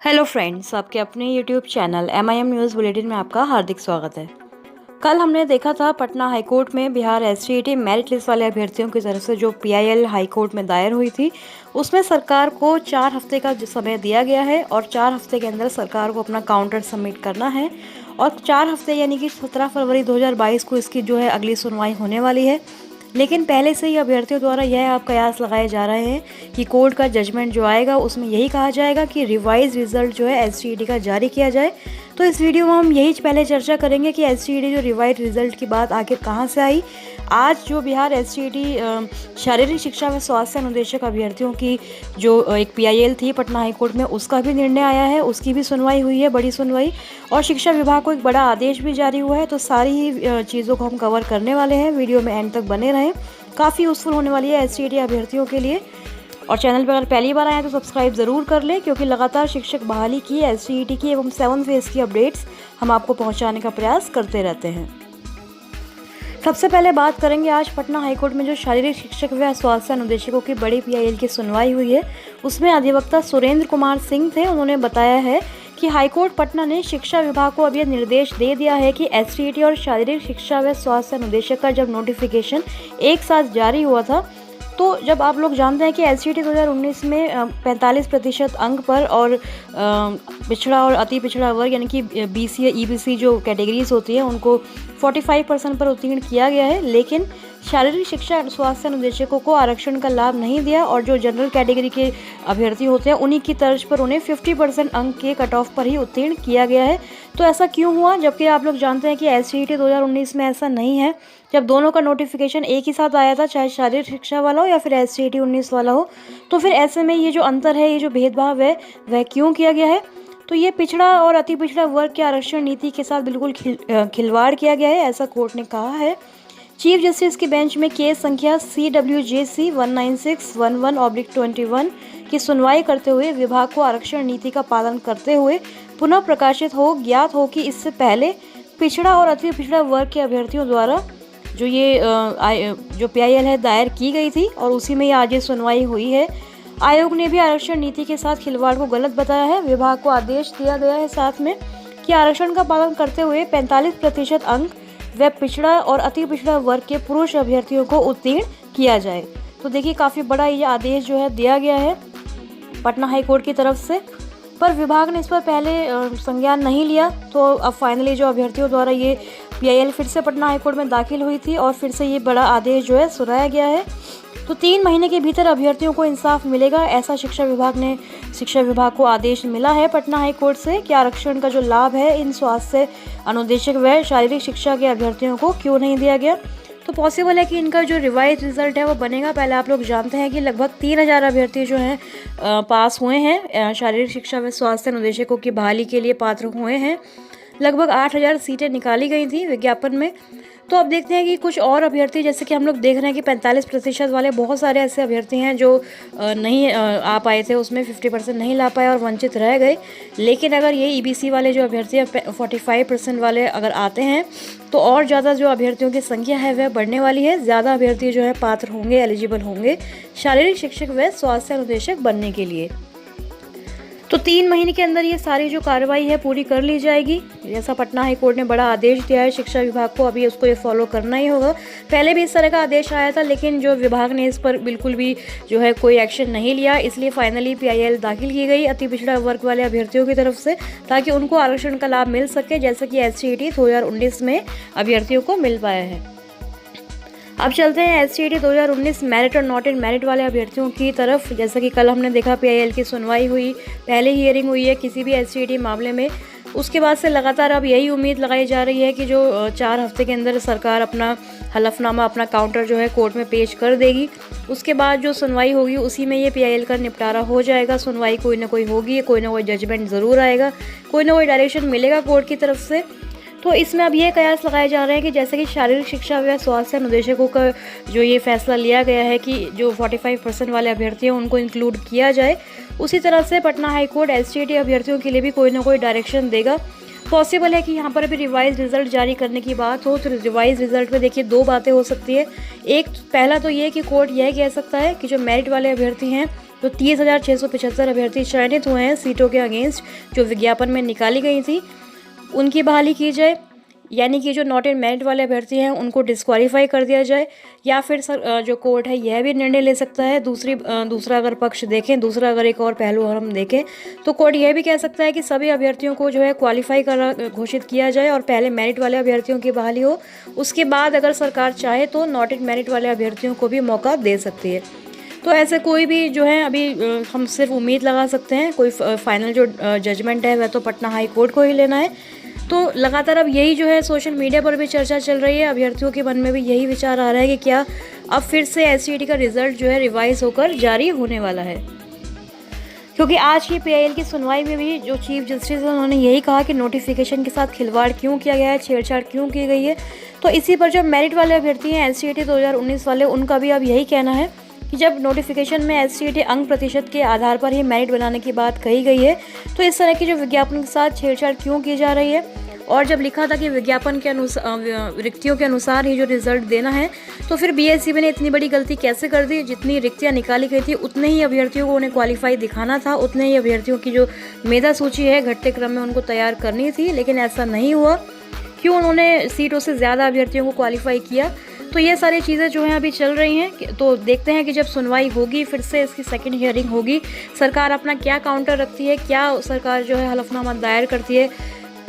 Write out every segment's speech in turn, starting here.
Hello friends, आपके अपने YouTube channel MIM news bulletin में आपका हार्दिक स्वागत है। कल हमने देखा था पटना हाईकोर्ट में बिहार STET मेरिट लिस्ट वाले अभ्यर्थियों की तरफ से जो PIL हाईकोर्ट में दायर हुई थी, उसमें सरकार को 4 हफ्ते का समय दिया गया है और 4 हफ्ते के अंदर सरकार को अपना काउंटर सबमिट करना है और 4 हफ्ते यानी कि 17 फरवरी 2022 को इसकी जो है अगली सुनवाई होने वाली है। लेकिन पहले से ही अभ्यर्थियों द्वारा यह आप कयास लगाए जा रहे हैं कि कोर्ट का जजमेंट जो आएगा उसमें यही कहा जाएगा कि रिवाइज रिजल्ट जो है STET का जारी किया जाए। तो इस वीडियो में हम यही पहले चर्चा करेंगे कि STET जो रिवाइज रिजल्ट की बात आखिर कहाँ से आई। आज जो बिहार STET शारीरिक शिक्षा व स्वास्थ्य अनुदेशक अभ्यर्थियों की जो एक PIL थी पटना हाईकोर्ट में, उसका भी निर्णय आया है, उसकी भी सुनवाई हुई है, बड़ी सुनवाई। और शिक्षा विभाग को एक बड़ा आदेश भी जारी हुआ है। तो सारी ही चीज़ों को हम कवर करने वाले हैं, वीडियो में एंड तक बने रहें, काफ़ी यूज़फुल होने वाली है STET अभ्यर्थियों के लिए। और चैनल पर अगर पहली बार आए हैं तो सब्सक्राइब ज़रूर कर लें, क्योंकि लगातार शिक्षक बहाली की, STET की एवं 7 फेज़ की अपडेट्स हम आपको पहुंचाने का प्रयास करते रहते हैं। सबसे पहले बात करेंगे आज पटना हाईकोर्ट में जो शारीरिक शिक्षक व स्वास्थ्य अनुदेशकों की बड़ी PIL की सुनवाई हुई है, उसमें अधिवक्ता सुरेंद्र कुमार सिंह थे। उन्होंने बताया है कि हाईकोर्ट पटना ने शिक्षा विभाग को अब यह निर्देश दे दिया है कि STET और शारीरिक शिक्षा व स्वास्थ्य अनुदेशक का जब नोटिफिकेशन एक साथ जारी हुआ था, तो जब आप लोग जानते हैं कि STET 2019 में 45% अंक पर और पिछड़ा और अति पिछड़ा वर्ग यानी कि BC या EBC जो कैटेगरीज होती हैं उनको 45% पर उत्तीर्ण किया गया है, लेकिन शारीरिक शिक्षा स्वास्थ्य अनुदेशकों को आरक्षण का लाभ नहीं दिया और जो जनरल कैटेगरी के अभ्यर्थी होते हैं उन्हीं की तर्ज पर उन्हें 50% अंक के कट ऑफ पर ही उत्तीर्ण किया गया है। तो ऐसा क्यों हुआ, जबकि आप लोग जानते हैं कि STET 2019 में ऐसा नहीं है। जब दोनों का नोटिफिकेशन एक ही साथ आया था, चाहे शारीरिक शिक्षा वाला हो या फिर STET 19 वाला हो, तो फिर ऐसे में ये जो अंतर है, ये जो भेदभाव है, वह क्यों किया गया है? तो ये पिछड़ा और अति पिछड़ा वर्ग के आरक्षण नीति के साथ बिल्कुल खिलवाड़ किया गया है, ऐसा कोर्ट ने कहा है। चीफ जस्टिस की बेंच में केस संख्या CWJC 19611/21 की सुनवाई करते हुए विभाग को आरक्षण नीति का पालन करते हुए पुनः प्रकाशित हो ज्ञात हो कि इससे पहले पिछड़ा और अति पिछड़ा वर्ग के अभ्यर्थियों द्वारा जो ये जो PIL है दायर की गई थी और उसी में आज ये सुनवाई हुई है। आयोग ने भी आरक्षण नीति के साथ खिलवाड़ को गलत बताया है। विभाग को आदेश दिया गया है साथ में कि आरक्षण का पालन करते हुए 45% अंक व पिछड़ा और अति पिछड़ा वर्ग के पुरुष अभ्यर्थियों को उत्तीर्ण किया जाए। तो देखिए, काफ़ी बड़ा ये आदेश जो है दिया गया है पटना हाईकोर्ट की तरफ से, पर विभाग ने इस पर पहले संज्ञान नहीं लिया। तो अब फाइनली जो अभ्यर्थियों द्वारा ये PIL फिर से पटना हाईकोर्ट में दाखिल हुई थी और फिर से ये बड़ा आदेश जो है सुनाया गया है। तो 3 महीने के भीतर अभ्यर्थियों को इंसाफ मिलेगा, ऐसा शिक्षा विभाग को आदेश मिला है पटना हाईकोर्ट से कि आरक्षण का जो लाभ है इन स्वास्थ्य अनुदेशक व शारीरिक शिक्षा के अभ्यर्थियों को क्यों नहीं दिया गया। तो पॉसिबल है कि इनका जो रिवाइज रिजल्ट है वो बनेगा। पहले आप लोग जानते हैं कि लगभग 3000 अभ्यर्थी जो हैं पास हुए हैं, शारीरिक शिक्षा व स्वास्थ्य अनुदेशकों की बहाली के लिए पात्र हुए हैं। लगभग 8000 सीटें निकाली गई थी विज्ञापन में। तो अब देखते हैं कि कुछ और अभ्यर्थी, जैसे कि हम लोग देख रहे हैं कि 45% वाले बहुत सारे ऐसे अभ्यर्थी हैं जो नहीं आ पाए थे, उसमें 50% नहीं ला पाए और वंचित रह गए। लेकिन अगर ये EBC वाले जो अभ्यर्थी हैं 45% वाले अगर आते हैं तो और ज़्यादा जो अभ्यर्थियों की संख्या है वह बढ़ने वाली है। ज़्यादा अभ्यर्थी जो है पात्र होंगे, एलिजिबल होंगे शारीरिक शिक्षक व स्वास्थ्य अनुदेशक बनने के लिए। तो 3 महीने के अंदर ये सारी जो कार्रवाई है पूरी कर ली जाएगी, जैसा पटना हाईकोर्ट ने बड़ा आदेश दिया है शिक्षा विभाग को। अभी उसको ये फॉलो करना ही होगा। पहले भी इस तरह का आदेश आया था, लेकिन जो विभाग ने इस पर बिल्कुल भी जो है कोई एक्शन नहीं लिया, इसलिए फाइनली PIL दाखिल की गई अति पिछड़ा वर्ग वाले अभ्यर्थियों की तरफ से, ताकि उनको आरक्षण का लाभ मिल सके, जैसा कि STET 2019 में अभ्यर्थियों को मिल पाया है। अब चलते हैं STET 2019 मेरिट और नॉट इन मेरिट वाले अभ्यर्थियों की तरफ। जैसा कि कल हमने देखा PIL की सुनवाई हुई, पहले हियरिंग हुई है किसी भी STET मामले में। उसके बाद से लगातार अब यही उम्मीद लगाई जा रही है कि जो 4 हफ्ते के अंदर सरकार अपना हलफनामा, अपना काउंटर जो है कोर्ट में पेश कर देगी। उसके बाद जो सुनवाई होगी उसी में ये PIL का निपटारा हो जाएगा। सुनवाई कोई ना कोई होगी, कोई ना कोई जजमेंट ज़रूर आएगा, कोई ना कोई डायरेक्शन मिलेगा कोर्ट की तरफ से। तो इसमें अब ये कयास लगाए जा रहे हैं कि जैसे कि शारीरिक शिक्षा व स्वास्थ्य अनुदेशकों का जो ये फैसला लिया गया है कि जो 45% वाले अभ्यर्थी हैं उनको इंक्लूड किया जाए, उसी तरह से पटना हाईकोर्ट STET अभ्यर्थियों के लिए भी कोई ना कोई डायरेक्शन देगा। पॉसिबल है कि यहाँ पर भी रिवाइज रिजल्ट जारी करने की बात हो, तो रिवाइज रिजल्ट में देखिए 2 बातें हो सकती है। एक, पहला तो ये कि कोर्ट यह कह सकता है कि जो मेरिट वाले अभ्यर्थी हैं जो 30,675 अभ्यर्थी चयनित हुए हैं सीटों के अगेंस्ट जो विज्ञापन में निकाली गई थी, उनकी बहाली की जाए, यानी कि जो नॉट इन मेरिट वाले अभ्यर्थी हैं उनको डिस्क्वालीफाई कर दिया जाए, या फिर जो कोर्ट है यह भी निर्णय ले सकता है। दूसरा अगर पक्ष देखें, दूसरा अगर एक और पहलू और हम देखें तो कोर्ट यह भी कह सकता है कि सभी अभ्यर्थियों को जो है क्वालिफाई कर घोषित किया जाए और पहले मेरिट वाले अभ्यर्थियों की बहाली हो। उसके बाद अगर सरकार चाहे तो नॉट इन मेरिट वाले अभ्यर्थियों को भी मौका दे सकती है। तो ऐसे कोई भी जो है अभी हम सिर्फ उम्मीद लगा सकते हैं, कोई फाइनल जो जजमेंट है वह तो पटना हाई कोर्ट को ही लेना है। तो लगातार अब यही जो है सोशल मीडिया पर भी चर्चा चल रही है, अभ्यर्थियों के मन में भी यही विचार आ रहा है कि क्या अब फिर से एससीईटी का रिजल्ट जो है रिवाइज होकर जारी होने वाला है। क्योंकि आज की पीआईएल की सुनवाई में भी जो चीफ जस्टिस है उन्होंने यही कहा कि नोटिफिकेशन के साथ खिलवाड़ क्यों किया गया है, छेड़छाड़ क्यों की गई है। तो इसी पर जो मेरिट वाले अभ्यर्थी हैं एससीईटी 2019 वाले, उनका भी अब यही कहना है कि जब नोटिफिकेशन में एससीईटी अंक प्रतिशत के आधार पर ही मेरिट बनाने की बात कही गई है तो इस तरह की जो विज्ञापन के साथ छेड़छाड़ क्यों की जा रही है। और जब लिखा था कि विज्ञापन के अनुसार रिक्तियों के अनुसार ही जो रिजल्ट देना है, तो फिर बीएसईबी ने इतनी बड़ी गलती कैसे कर दी। जितनी रिक्तियां निकाली गई थी उतने ही अभ्यर्थियों को उन्हें क्वालिफाई दिखाना था, उतने ही अभ्यर्थियों की जो मेधा सूची है घटते क्रम में उनको तैयार करनी थी, लेकिन ऐसा नहीं हुआ। क्यों उन्होंने सीटों से ज़्यादा अभ्यर्थियों को क्वालिफाई किया। तो ये सारी चीज़ें जो हैं अभी चल रही हैं। तो देखते हैं कि जब सुनवाई होगी, फिर से इसकी सेकंड हियरिंग होगी, सरकार अपना क्या काउंटर रखती है, क्या सरकार जो है हलफनामा दायर करती है।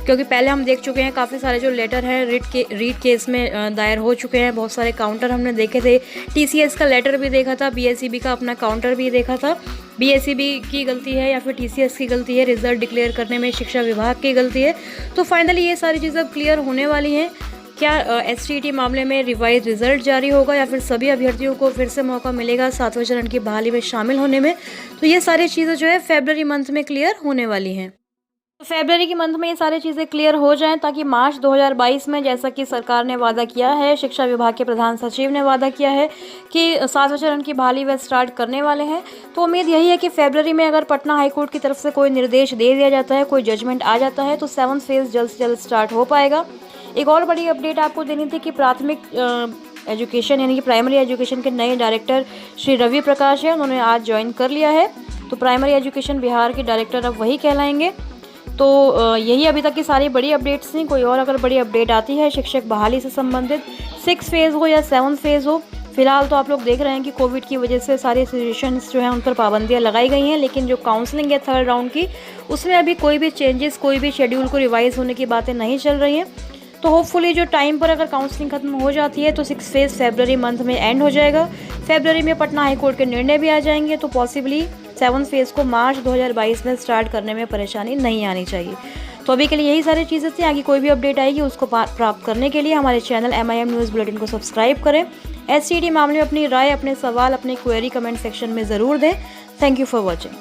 क्योंकि पहले हम देख चुके हैं काफ़ी सारे जो लेटर हैं रीट केस में दायर हो चुके हैं, बहुत सारे काउंटर हमने देखे थे। टीसीएस का लेटर भी देखा था, बीएसईबी का अपना काउंटर भी देखा था। बीएसईबी की गलती है या फिर टीसीएस की गलती है, रिजल्ट डिक्लेयर करने में शिक्षा विभाग की गलती है। तो फाइनली ये सारी चीज़ें क्लियर होने वाली हैं। क्या एससीईटी मामले में रिवाइज रिजल्ट जारी होगा या फिर सभी अभ्यर्थियों को फिर से मौका मिलेगा 7वें चरण की बहाली में शामिल होने में। तो ये सारी चीज़ें जो है फरवरी मंथ में क्लियर होने वाली हैं। तो फरवरी के मंथ में ये सारी चीज़ें क्लियर हो जाएं ताकि मार्च 2022 में, जैसा कि सरकार ने वादा किया है, शिक्षा विभाग के प्रधान सचिव ने वादा किया है कि 7वें चरण की बहाली वे स्टार्ट करने वाले हैं। तो उम्मीद यही है कि फरवरी में अगर पटना हाईकोर्ट की तरफ से कोई निर्देश दे दिया जाता है, कोई जजमेंट आ जाता है, तो 7th फेज़ जल्द से जल्द स्टार्ट हो पाएगा। एक और बड़ी अपडेट आपको देनी थी कि प्राथमिक एजुकेशन यानी कि प्राइमरी एजुकेशन के नए डायरेक्टर श्री रवि प्रकाश है, उन्होंने आज ज्वाइन कर लिया है। तो प्राइमरी एजुकेशन बिहार के डायरेक्टर अब वही कहलाएंगे। तो यही अभी तक की सारी बड़ी अपडेट्स थी। कोई और अगर बड़ी अपडेट आती है शिक्षक बहाली से संबंधित, 6th फेज़ हो या 7th फेज़ हो, फिलहाल तो आप लोग देख रहे हैं कि कोविड की वजह से सारी इंस्टीट्यूशंस जो हैं उन पर पाबंदियां लगाई गई हैं, लेकिन जो काउंसलिंग है 3rd राउंड की, उसमें अभी कोई भी चेंजेस, कोई भी शेड्यूल को रिवाइज होने की बातें नहीं चल रही हैं। तो होपफुली जो टाइम पर अगर काउंसलिंग खत्म हो जाती है तो 6th फेज़ फरवरी मंथ में एंड हो जाएगा। फरवरी में पटना हाईकोर्ट के निर्णय भी आ जाएंगे, तो पॉसिबली 7th फेज़ को मार्च 2022 में स्टार्ट करने में परेशानी नहीं आनी चाहिए। तो अभी के लिए यही सारी चीज़ें थी। आगे कोई भी अपडेट आएगी उसको प्राप्त करने के लिए हमारे चैनल MIM न्यूज़ बुलेटिन को सब्सक्राइब करें। एससीईटी मामले में अपनी राय, अपने सवाल, अपनी क्वेरी कमेंट सेक्शन में ज़रूर दें। Thank you for watching.